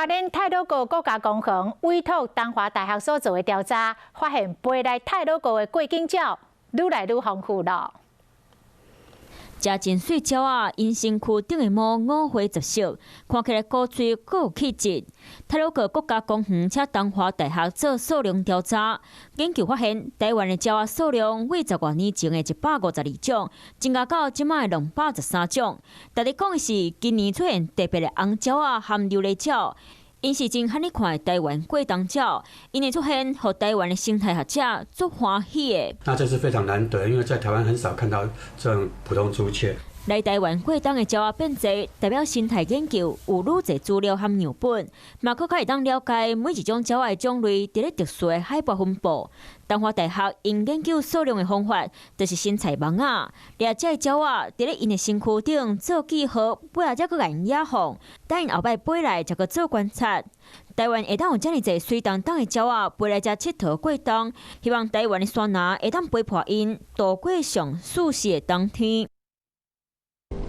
花莲太鲁阁国家公园委托东华大学所做的调查，发现飞来太鲁阁的过境鸟愈来愈丰富了。食真水鸟啊，因身躯顶的毛五花十色，看起来古锥阁有气质。太鲁阁国家公园请东华大学做数量调查，研究发现，台湾的鸟仔数量为10多年前的152种，增加到即卖的213种。但你讲的是，今年出现特别的红鸟仔含琉璃鸟。因是真罕你看的台湾过冬鸟，因的出现，和台湾的生态学者足欢喜的。那这是非常难得，因为在台湾很少看到这种普通朱雀。来台湾过冬的鸟仔变多，代表生态研究有愈侪资料和样本，嘛佫较会当了解每一种鸟仔的种类伫咧特殊的海拔分布。东华大学因研究数量的方法，就是先采盲仔，掠这鸟仔伫咧因的身躯顶做记号，尾仔才佫甲因野放，等因后摆飞来才佫做观察。台湾会当有遮尔侪水当当的鸟仔飞来遮佚佗过冬，希望台湾的山林会当陪伴因度过上舒适的冬天。